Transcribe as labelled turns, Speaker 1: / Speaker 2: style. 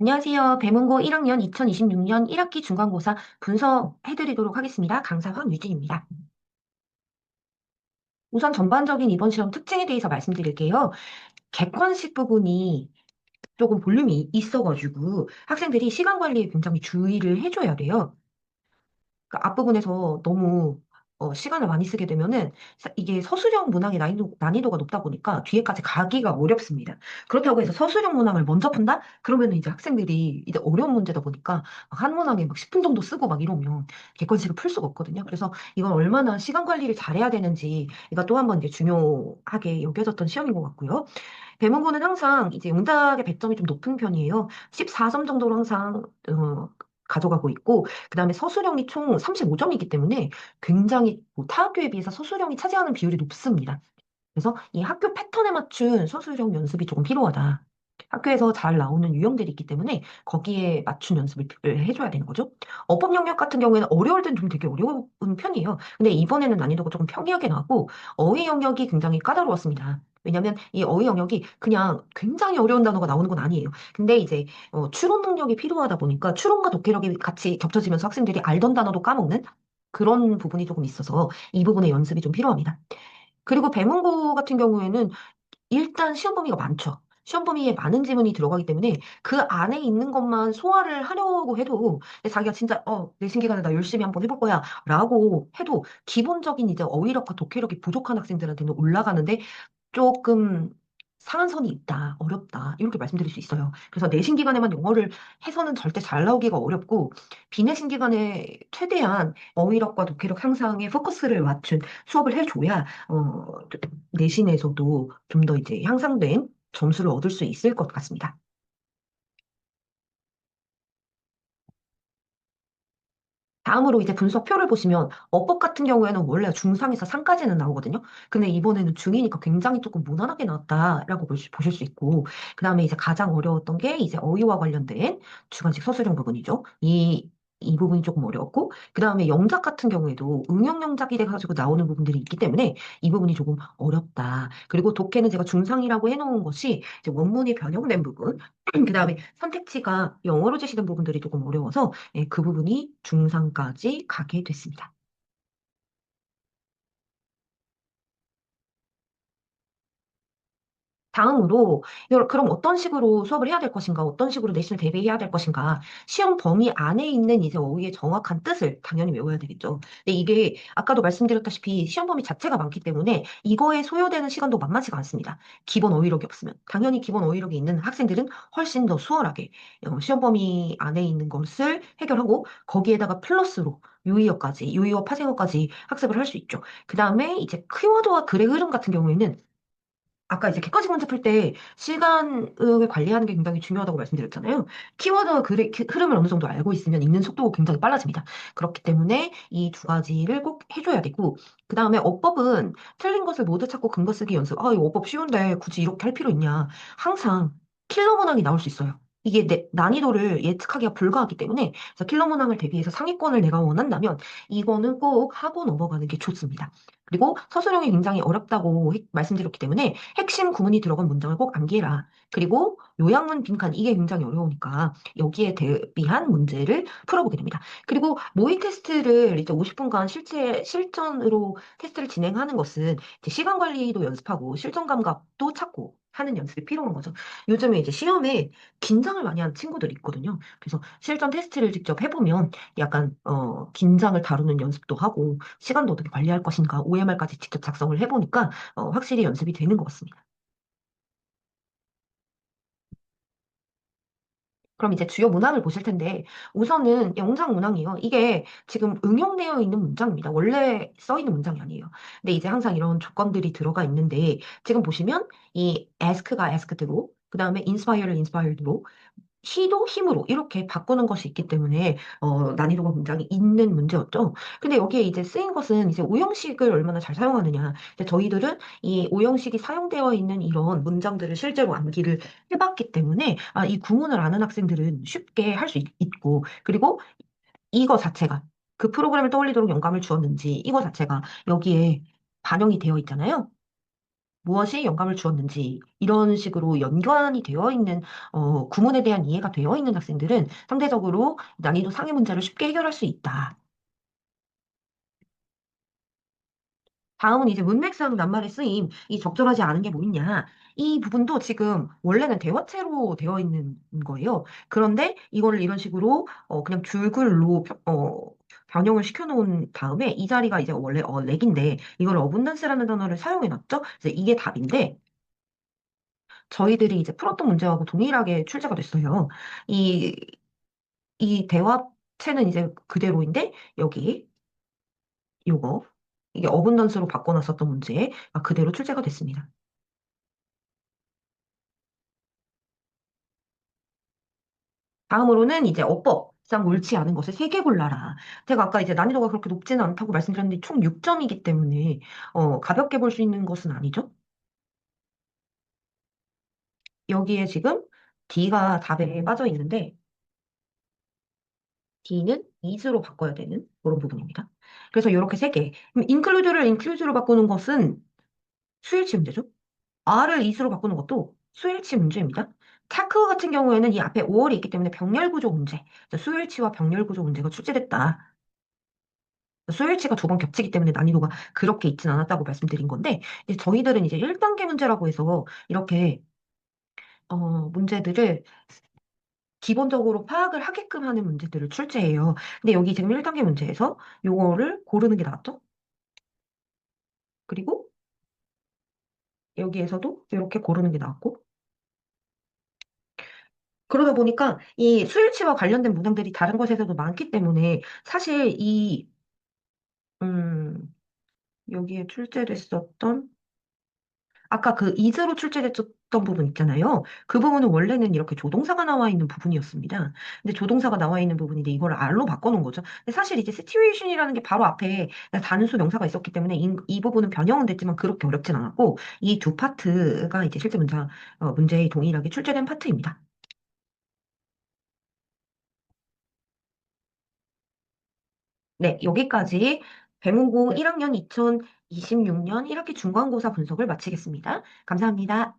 Speaker 1: 안녕하세요. 배문고 1학년 2026년 1학기 중간고사 분석해드리도록 하겠습니다. 강사 황유진입니다. 우선 전반적인 이번 시험 특징에 대해서 말씀드릴게요. 객관식 부분이 조금 볼륨이 있어가지고 학생들이 시간 관리에 굉장히 주의를 해줘야 돼요. 그 앞부분에서 너무 시간을 많이 쓰게 되면은 이게 서술형 문항의 난이도가 높다 보니까 뒤에까지 가기가 어렵습니다. 그렇다고 해서 서술형 문항을 먼저 푼다? 그러면 이제 학생들이 이제 어려운 문제다 보니까 막한 문항에 막 10분 정도 쓰고 막 이러면 객관식을 풀 수가 없거든요. 그래서 이건 얼마나 시간 관리를 잘해야 되는지 이가 또 한 번 이제 중요하게 여겨졌던 시험인 것 같고요. 배문고는 항상 이제 응답의 배점이 좀 높은 편이에요. 14점 정도로 항상 가져가고 있고, 그 다음에 서술형이 총 35점이기 때문에 굉장히 뭐 타학교에 비해서 서술형이 차지하는 비율이 높습니다. 그래서 이 학교 패턴에 맞춘 서술형 연습이 조금 필요하다. 학교에서 잘 나오는 유형들이 있기 때문에 거기에 맞춘 연습을 해줘야 되는 거죠. 어법 영역 같은 경우에는 어려울 땐 좀 되게 어려운 편이에요. 근데 이번에는 난이도가 조금 평이하게 나고 어휘 영역이 굉장히 까다로웠습니다. 왜냐면 이 어휘 영역이 그냥 굉장히 어려운 단어가 나오는 건 아니에요. 근데 이제 추론 능력이 필요하다 보니까 추론과 독해력이 같이 겹쳐지면서 학생들이 알던 단어도 까먹는 그런 부분이 조금 있어서 이 부분의 연습이 좀 필요합니다. 그리고 배문고 같은 경우에는 일단 시험 범위가 많죠. 시험 범위에 많은 지문이 들어가기 때문에 그 안에 있는 것만 소화를 하려고 해도 자기가 진짜 내신 기간에 나 열심히 한번 해볼 거야 라고 해도 기본적인 이제 어휘력과 독해력이 부족한 학생들한테는 올라가는데 조금 상한 선이 있다, 어렵다, 이렇게 말씀드릴 수 있어요. 그래서 내신 기간에만 영어를 해서는 절대 잘 나오기가 어렵고, 비내신 기간에 최대한 어휘력과 독해력 향상에 포커스를 맞춘 수업을 해줘야, 내신에서도 좀 더 이제 향상된 점수를 얻을 수 있을 것 같습니다. 다음으로 이제 분석표를 보시면 어법 같은 경우에는 원래 중상에서 상까지는 나오거든요. 근데 이번에는 중이니까 굉장히 조금 무난하게 나왔다라고 보실 수 있고, 그 다음에 이제 가장 어려웠던 게 이제 어휘와 관련된 주관식 서술형 부분이죠. 이 부분이 조금 어려웠고, 그 다음에 영작 같은 경우에도 응용 영작이 돼가지고 나오는 부분들이 있기 때문에 이 부분이 조금 어렵다. 그리고 독해는 제가 중상이라고 해놓은 것이 이제 원문이 변형된 부분, 그 다음에 선택지가 영어로 제시된 부분들이 조금 어려워서 그 부분이 중상까지 가게 됐습니다. 다음으로 그럼 어떤 식으로 수업을 해야 될 것인가, 어떤 식으로 내신을 대비해야 될 것인가, 시험 범위 안에 있는 이제 어휘의 정확한 뜻을 당연히 외워야 되겠죠. 근데 이게 아까도 말씀드렸다시피 시험 범위 자체가 많기 때문에 이거에 소요되는 시간도 만만치가 않습니다. 기본 어휘력이 없으면 당연히 기본 어휘력이 있는 학생들은 훨씬 더 수월하게 시험 범위 안에 있는 것을 해결하고 거기에다가 플러스로 유의어까지, 유의어 파생어까지 학습을 할 수 있죠. 그 다음에 이제 키워드와 글의 흐름 같은 경우에는 아까 이제 객관식 문제 풀 때 시간을 관리하는 게 굉장히 중요하다고 말씀드렸잖아요. 키워드와 글의 흐름을 어느 정도 알고 있으면 읽는 속도가 굉장히 빨라집니다. 그렇기 때문에 이 두 가지를 꼭 해줘야 되고, 그 다음에 어법은 틀린 것을 모두 찾고 근거 쓰기 연습. 아, 이 어법 쉬운데 굳이 이렇게 할 필요 있냐. 항상 킬러 문항이 나올 수 있어요. 이게 난이도를 예측하기가 불가하기 때문에 그래서 킬러 문항을 대비해서 상위권을 내가 원한다면 이거는 꼭 하고 넘어가는 게 좋습니다. 그리고 서술형이 굉장히 어렵다고 말씀드렸기 때문에 핵심 구문이 들어간 문장을 꼭 암기해라. 그리고 요약문 빈칸 이게 굉장히 어려우니까 여기에 대비한 문제를 풀어보게 됩니다. 그리고 모의 테스트를 이제 50분간 실제 실전으로 테스트를 진행하는 것은 이제 시간 관리도 연습하고 실전 감각도 찾고 하는 연습이 필요한 거죠. 요즘에 이제 시험에 긴장을 많이 하는 친구들이 있거든요. 그래서 실전 테스트를 직접 해보면 약간 긴장을 다루는 연습도 하고 시간도 어떻게 관리할 것인가 OMR까지 직접 작성을 해보니까 확실히 연습이 되는 것 같습니다. 그럼 이제 주요 문항을 보실 텐데 우선은 영장 문항이요. 이게 지금 응용되어 있는 문장입니다. 원래 써 있는 문장이 아니에요. 근데 이제 항상 이런 조건들이 들어가 있는데 지금 보시면 이 ask가 asked로 그 다음에 inspire를 inspired로 시도 힘으로 이렇게 바꾸는 것이 있기 때문에 난이도가 굉장히 있는 문제였죠. 근데 여기에 이제 쓰인 것은 이제 오형식을 얼마나 잘 사용하느냐. 이제 저희들은 이 오형식이 사용되어 있는 이런 문장들을 실제로 암기를 해봤기 때문에 이 구문을 아는 학생들은 쉽게 할 수 있고 그리고 이거 자체가 그 프로그램을 떠올리도록 영감을 주었는지 이거 자체가 여기에 반영이 되어 있잖아요. 무엇이 영감을 주었는지 이런 식으로 연관이 되어 있는 구문에 대한 이해가 되어 있는 학생들은 상대적으로 난이도 상위 문제를 쉽게 해결할 수 있다. 다음은 이제 문맥상 낱말의 쓰임, 이 적절하지 않은 게 뭐 있냐. 이 부분도 지금 원래는 대화체로 되어 있는 거예요. 그런데 이거를 이런 식으로 그냥 줄글로 변형을 시켜놓은 다음에 이 자리가 이제 원래 렉인데 이걸 어분던스라는 단어를 사용해놨죠. 이제 이게 답인데 저희들이 이제 풀었던 문제하고 동일하게 출제가 됐어요. 이, 이 대화체는 이제 그대로인데 여기 요거 이게 어분던스로 바꿔놨었던 문제가 그대로 출제가 됐습니다. 다음으로는 이제 어법상 옳지 않은 것을 세 개 골라라. 제가 아까 이제 난이도가 그렇게 높지는 않다고 말씀드렸는데 총 6점이기 때문에 가볍게 볼 수 있는 것은 아니죠. 여기에 지금 D가 답에 빠져 있는데 D는 is로 바꿔야 되는 그런 부분입니다. 그래서 이렇게 세 개. 그럼 include를 include로 바꾸는 것은 수일치 문제죠. R을 is로 바꾸는 것도 수일치 문제입니다. 타크 같은 경우에는 이 앞에 5월이 있기 때문에 병렬 구조 문제, 수일치와 병렬 구조 문제가 출제됐다. 수요일치가 두 번 겹치기 때문에 난이도가 그렇게 있진 않았다고 말씀드린 건데, 이제 저희들은 이제 1단계 문제라고 해서 이렇게, 문제들을 기본적으로 파악을 하게끔 하는 문제들을 출제해요. 근데 여기 지금 1단계 문제에서 요거를 고르는 게 나왔죠? 그리고 여기에서도 이렇게 고르는 게 나왔고, 그러다 보니까 이 수요일치와 관련된 문항들이 다른 것에서도 많기 때문에 사실 음, 여기에 출제됐었던 아까 그 is로 출제됐었던 부분 있잖아요. 그 부분은 원래는 이렇게 조동사가 나와 있는 부분이었습니다. 근데 조동사가 나와 있는 부분인데 이걸 R로 바꿔놓은 거죠. 근데 사실 이제 situation이라는 게 바로 앞에 단수 명사가 있었기 때문에 이 부분은 변형은 됐지만 그렇게 어렵진 않았고 이 두 파트가 이제 실제 문제에 동일하게 출제된 파트입니다. 네, 여기까지 배문고 1학년 2026년 1학기 중간고사 분석을 마치겠습니다. 감사합니다.